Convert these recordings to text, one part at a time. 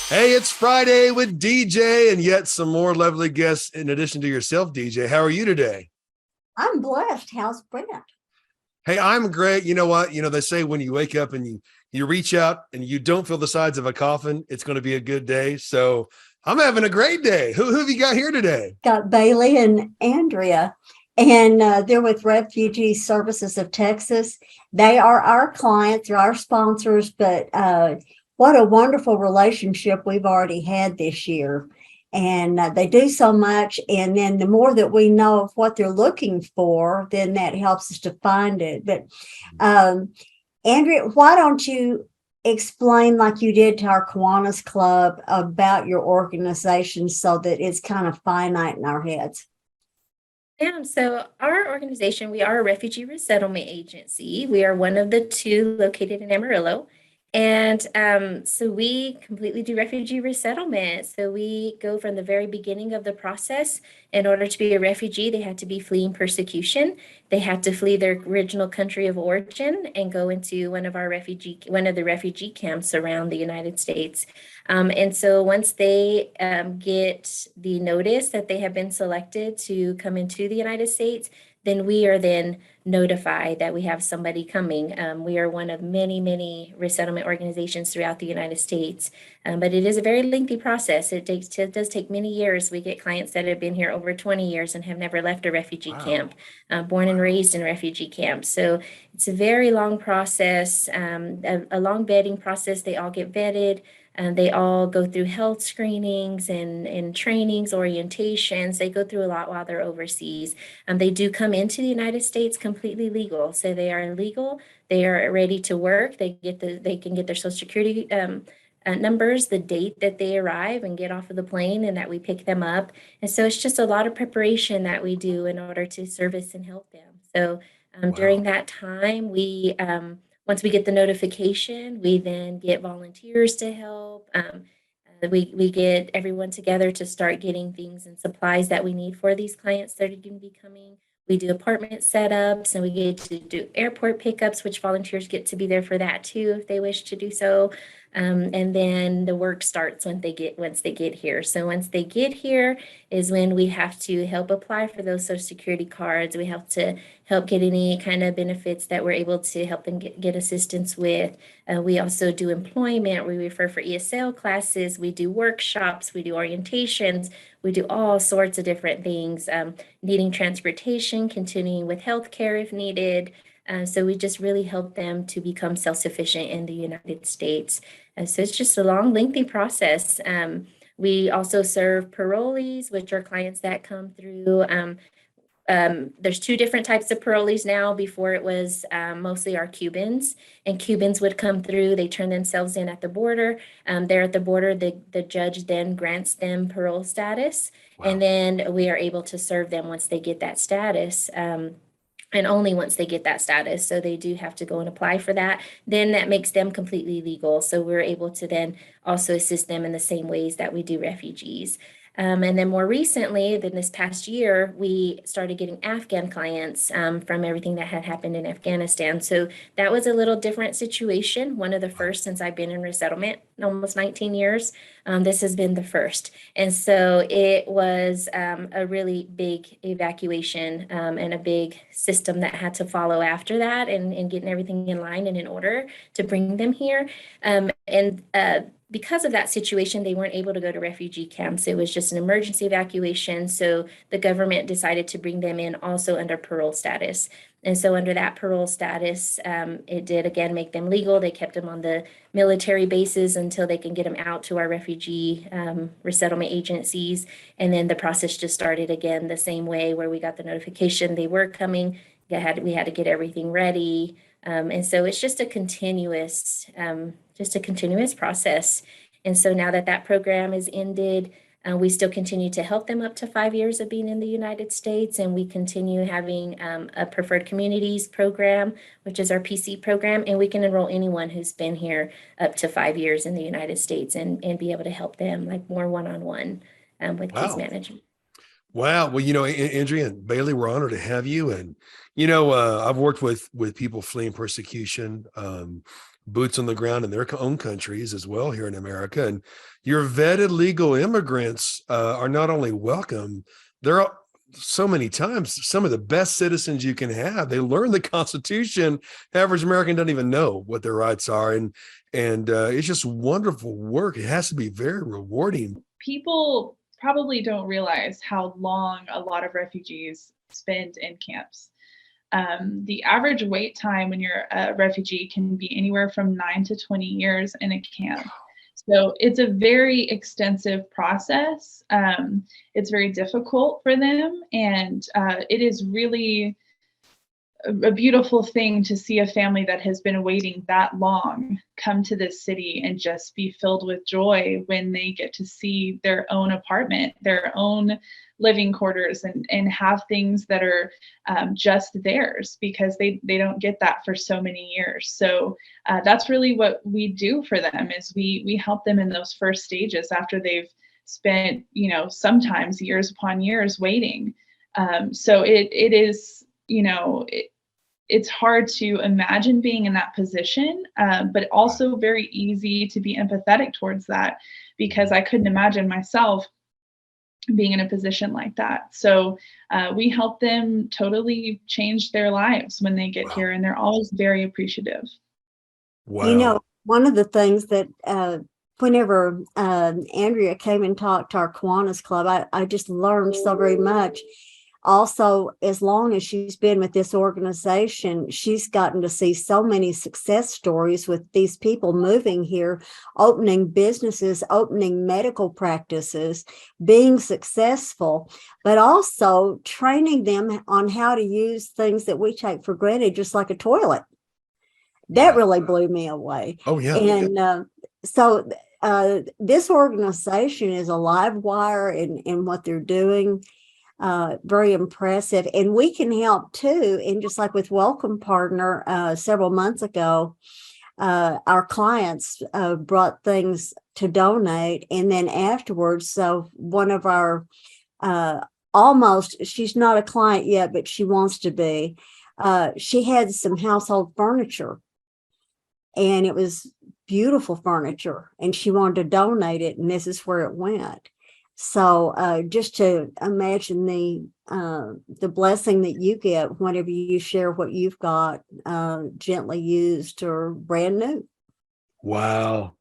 Hey, it's Friday with DJ and yet some more lovely guests in addition to yourself, DJ. How are you today? I'm blessed. How's Brent? Hey, I'm great. You know what? They say when you wake up and you reach out and you don't feel the sides of a coffin, it's going to be a good day. So I'm having a great day. Who have you got here today? Got Bailey and Andrea, and they're with Refugee Services of Texas. They are our clients, they're our sponsors, but what a wonderful relationship we've already had this year. And they do so much. And then the more that we know of what they're looking for, then that helps us to find it. But um, Andrea, why don't you explain, like you did to our Kiwanis Club, about your organization so that it's kind of finite in our heads? Yeah, so our organization, we are a refugee resettlement agency. We are one of the two located in Amarillo. And so we completely do refugee resettlement. So we go from the very beginning of the process. In order to be a refugee, they had to be fleeing persecution. They had to flee their original country of origin and go into one of the refugee camps around the United States. And so once they get the notice that they have been selected to come into the United States, then we are then notified that we have somebody coming. We are one of many, many resettlement organizations throughout the United States, but it is a very lengthy process. It does take many years. We get clients that have been here over 20 years and have never left a refugee Wow. camp, born and raised in refugee camps. So it's a very long process, a long vetting process. They all get vetted. They all go through health screenings and trainings, orientations. They go through a lot while they're overseas. They do come into the United States completely legal. So they are legal. They are ready to work. They can get their Social Security numbers, the date that they arrive and get off of the plane, and that we pick them up. And so it's just a lot of preparation that we do in order to service and help them. So during Wow. that time, once we get the notification, we then get volunteers to help. We get everyone together to start getting things and supplies that we need for these clients that are going to be coming. We do apartment setups and we get to do airport pickups, which volunteers get to be there for that too if they wish to do so. And then the work starts once they get here. So once they get here is when we have to help apply for those Social Security cards. We have to help get any kind of benefits that we're able to help them get assistance with. We also do employment. We refer for ESL classes. We do workshops. We do orientations. We do all sorts of different things, needing transportation, continuing with healthcare if needed. So we just really help them to become self-sufficient in the United States. So it's just a long, lengthy process. We also serve parolees, which are clients that come through. There's two different types of parolees now. Before it was mostly our Cubans, and Cubans would come through. They turn themselves in at the border. They're at the border. The judge then grants them parole status, and Wow. then we are able to serve them once they get that status. And only once they get that status. So they do have to go and apply for that. Then that makes them completely legal. So we're able to then also assist them in the same ways that we do refugees. And then more recently, than this past year, we started getting Afghan clients from everything that had happened in Afghanistan. So that was a little different situation, one of the first since I've been in resettlement, almost 19 years. This has been the first. And so it was a really big evacuation and a big system that had to follow after that, and getting everything in line and in order to bring them here. And because of that situation, they weren't able to go to refugee camps. It was just an emergency evacuation. So the government decided to bring them in also under parole status. And so under that parole status, it did again make them legal. They kept them on the military bases until they can get them out to our refugee resettlement agencies. And then the process just started again the same way, where we got the notification they were coming. We had to get everything ready. And so it's just a continuous process. And so now that that program is ended, we still continue to help them up to 5 years of being in the United States. And we continue having a preferred communities program, which is our PC program. And we can enroll anyone who's been here up to 5 years in the United States and be able to help them like more one-on-one with case Wow. management. Wow. Well, Andrea and Bailey, we're honored to have you. And, I've worked with people fleeing persecution, boots on the ground in their own countries as well here in America. And your vetted legal immigrants are not only welcome, they're so many times some of the best citizens you can have. They learn the Constitution. Average American doesn't even know what their rights are. And it's just wonderful work. It has to be very rewarding. People probably don't realize how long a lot of refugees spend in camps. The average wait time when you're a refugee can be anywhere from 9 to 20 years in a camp. So it's a very extensive process. It's very difficult for them, and it is really a beautiful thing to see a family that has been waiting that long come to this city and just be filled with joy when they get to see their own apartment, their own living quarters, and have things that are just theirs, because they don't get that for so many years. So that's really what we do for them, is we help them in those first stages after they've spent, sometimes years upon years waiting. So it is, it's hard to imagine being in that position, but also very easy to be empathetic towards that, because I couldn't imagine myself being in a position like that. So we help them totally change their lives when they get here, and they're always very appreciative. Wow. One of the things that whenever Andrea came and talked to our Kiwanis Club, I just learned so very much. Also, as long as she's been with this organization, she's gotten to see so many success stories with these people moving here, opening businesses, opening medical practices, being successful, but also training them on how to use things that we take for granted, just like a toilet. That really blew me away. Oh, yeah. And so this organization is a live wire in what they're doing. Very impressive. And we can help too. And just like with Welcome Partner, several months ago, our clients brought things to donate. And then afterwards, so one of our she's not a client yet, but she wants to be. She had some household furniture, and it was beautiful furniture, and she wanted to donate it, and this is where it went. So just to imagine the blessing that you get whenever you share what you've got, gently used or brand new. Wow.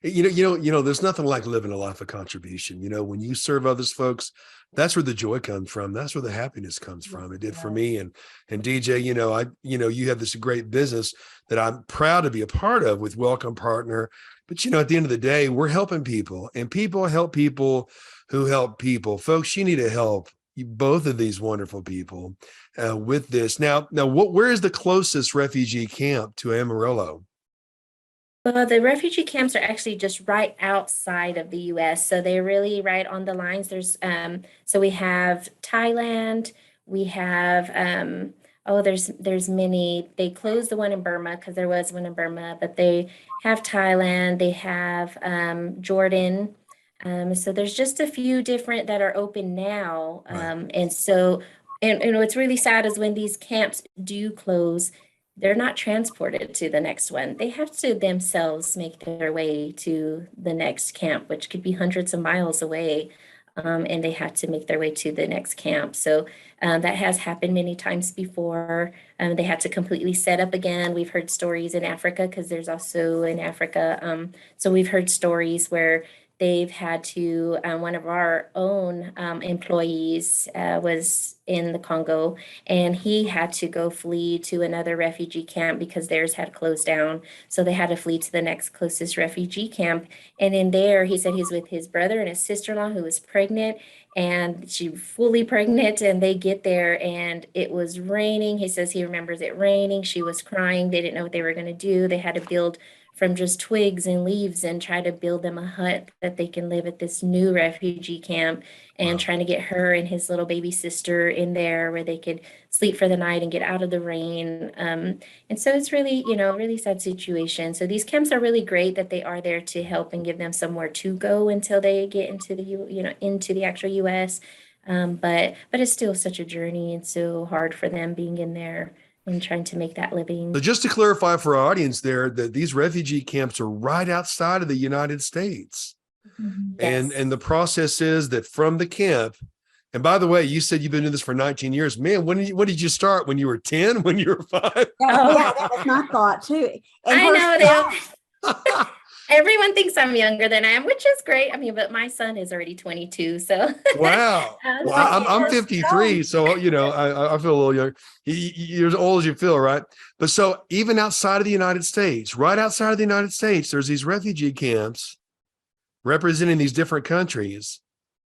There's nothing like living a life of contribution. When you serve others, folks, that's where the joy comes from. That's where the happiness comes from. It did for me. And DJ, you have this great business that I'm proud to be a part of with Welcome Partner. But, at the end of the day, we're helping people, and people help people who help people. Folks, you need to help both of these wonderful people with this. Now, where is the closest refugee camp to Amarillo? Well, the refugee camps are actually just right outside of the US. So they're really right on the lines. So we have Thailand, we have there's many. They closed the one in Burma because there was one in Burma, but they have Thailand, they have Jordan. So there's just a few different that are open now. And what's really sad is when these camps do close, they're not transported to the next one. They have to themselves make their way to the next camp, which could be hundreds of miles away. And they have to make their way to the next camp. So that has happened many times before. They had to completely set up again. We've heard stories in Africa, because there's also in Africa. So we've heard stories where they've had to, one of our own employees was in the Congo, and he had to go flee to another refugee camp because theirs had closed down. So they had to flee to the next closest refugee camp. And in there, he said he's with his brother and his sister-in-law who was pregnant, and she fully pregnant, and they get there and it was raining. He says he remembers it raining. She was crying. They didn't know what they were going to do. They had to build from just twigs and leaves and try to build them a hut that they can live at this new refugee camp, and trying to get her and his little baby sister in there where they could sleep for the night and get out of the rain. And so it's really, really sad situation. So these camps are really great that they are there to help and give them somewhere to go until they get into the, into the actual US. But it's still such a journey and so hard for them being in there and trying to make that living. So just to clarify for our audience there, that these refugee camps are right outside of the United States. Yes. And the process is that from the camp, and by the way, you said you've been doing this for 19 years. Man, when did you start? When you were 10? When you were 5? Yeah, that was my thought too. And I her know son- everyone thinks I'm younger than I am, which is great. I mean, but my son is already 22, so Wow. Well, I'm 53, so I feel a little younger. You're as old as you feel, right? But so even outside of the United States, right outside of the United States, there's these refugee camps representing these different countries.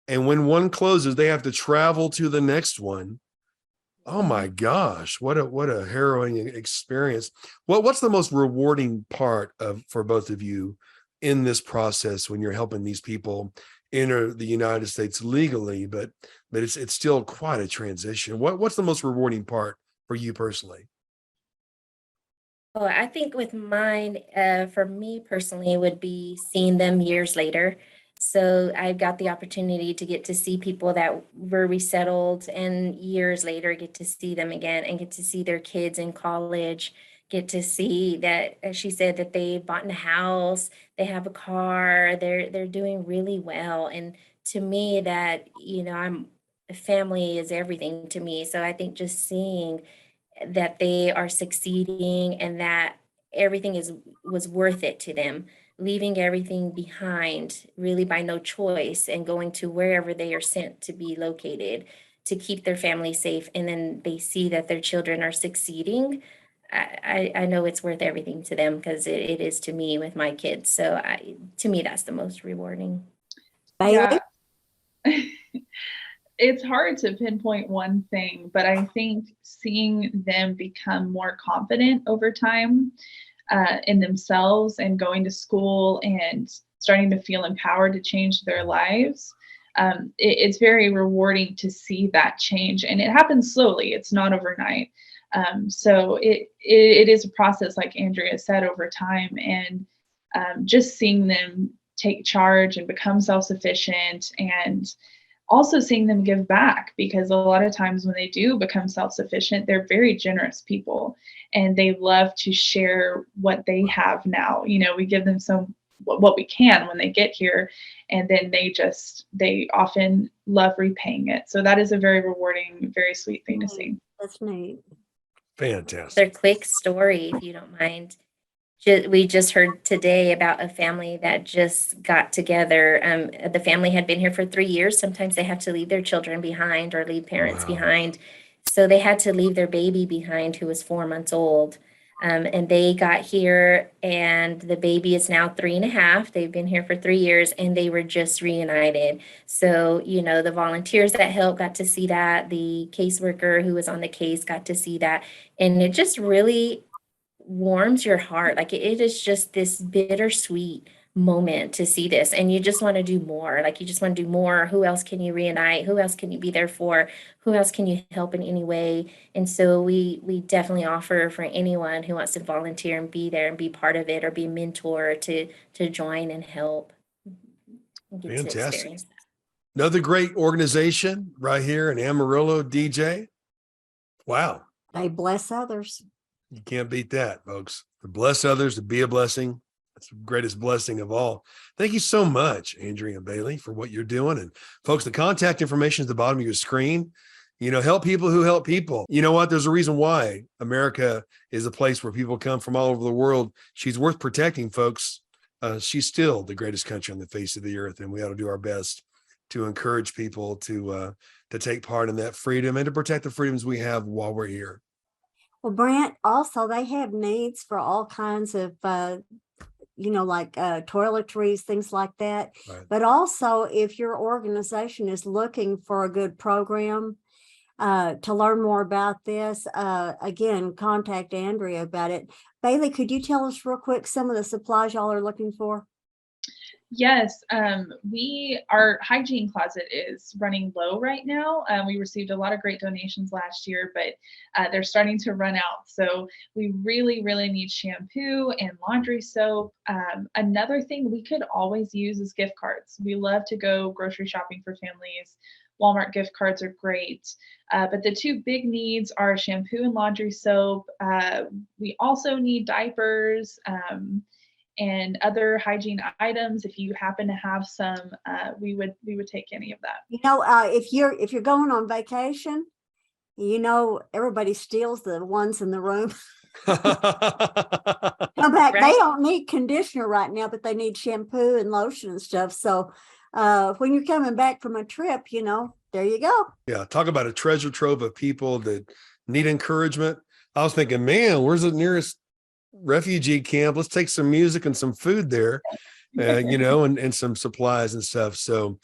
And when one closes, they have to travel to the next one. Oh my gosh, what a harrowing experience. What's the most rewarding part for both of you in this process when you're helping these people enter the United States legally, but it's still quite a transition. What's the most rewarding part for you personally? well, I think with mine, for me personally, it would be seeing them years later. So I got the opportunity to get to see people that were resettled and years later get to see them again and get to see their kids in college, get to see that, as she said, that they bought a house, they have a car, they're doing really well. And to me that, family is everything to me. So I think just seeing that they are succeeding and that everything was worth it to them, leaving everything behind really by no choice and going to wherever they are sent to be located to keep their family safe, and then they see that their children are succeeding. I know it's worth everything to them, because it is to me with my kids. So to me that's the most rewarding. Bailey? Yeah. It's hard to pinpoint one thing, but I think seeing them become more confident over time in themselves and going to school and starting to feel empowered to change their lives, it's very rewarding to see that change. And it happens slowly, it's not overnight. So it is a process, like Andrea said, over time. And just seeing them take charge and become self-sufficient, and also seeing them give back, because a lot of times when they do become self-sufficient, they're very generous people and they love to share what they have now. We give them what we can when they get here, and then they often love repaying it. So that is a very rewarding, very sweet thing to see. That's neat. Fantastic. Their quick story, if you don't mind. We just heard today about a family that just got together. The family had been here for 3 years. Sometimes they have to leave their children behind or leave parents Wow. behind. So they had to leave their baby behind, who was 4 months old. And they got here, and the baby is now 3.5. They've been here for 3 years, and they were just reunited. So, the volunteers that helped got to see that. The caseworker who was on the case got to see that. And it just really warms your heart. Like it is just this bittersweet moment to see this, and you just want to do more. Like you just want to do more. Who else can you reunite? Who else can you be there for? Who else can you help in any way? And so we definitely offer for anyone who wants to volunteer and be there and be part of it, or be a mentor, to join and help and get to Fantastic. experience that. Another great organization right here in Amarillo, DJ. Wow. They bless others. You can't beat that, folks. To bless others, to be a blessing. That's the greatest blessing of all. Thank you so much, Andrea and Bailey, for what you're doing. And folks, the contact information is at the bottom of your screen. Help people who help people. You know what? There's a reason why America is a place where people come from all over the world. She's worth protecting, folks. She's still the greatest country on the face of the earth, and we ought to do our best to encourage people to take part in that freedom and to protect the freedoms we have while we're here. Well, Brant, also they have needs for all kinds of, like toiletries, things like that. Right. But also, if your organization is looking for a good program, to learn more about this, again, contact Andrea about it. Bailey, could you tell us real quick some of the supplies y'all are looking for? Yes, our hygiene closet is running low right now. We received a lot of great donations last year, but they're starting to run out. So we really, really need shampoo and laundry soap. Another thing we could always use is gift cards. We love to go grocery shopping for families Walmart gift cards are great. But the two big needs are shampoo and laundry soap. We also need diapers and other hygiene items. If you happen to have some, we would take any of that. If you're going on vacation, everybody steals the ones in the room. Come back. Right. They don't need conditioner right now, but they need shampoo and lotion and stuff. So when you're coming back from a trip, there you go. Yeah, talk about a treasure trove of people that need encouragement. I was thinking, man, where's the nearest refugee camp? Let's take some music and some food there, and some supplies and stuff. So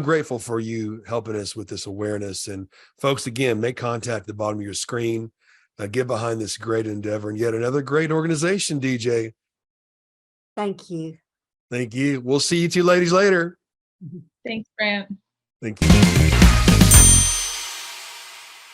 grateful for you helping us with this awareness. And folks, again, make contact at the bottom of your screen. Get behind this great endeavor and yet another great organization, DJ. Thank you. Thank you. We'll see you two ladies later. Thanks, Brant. Thank you.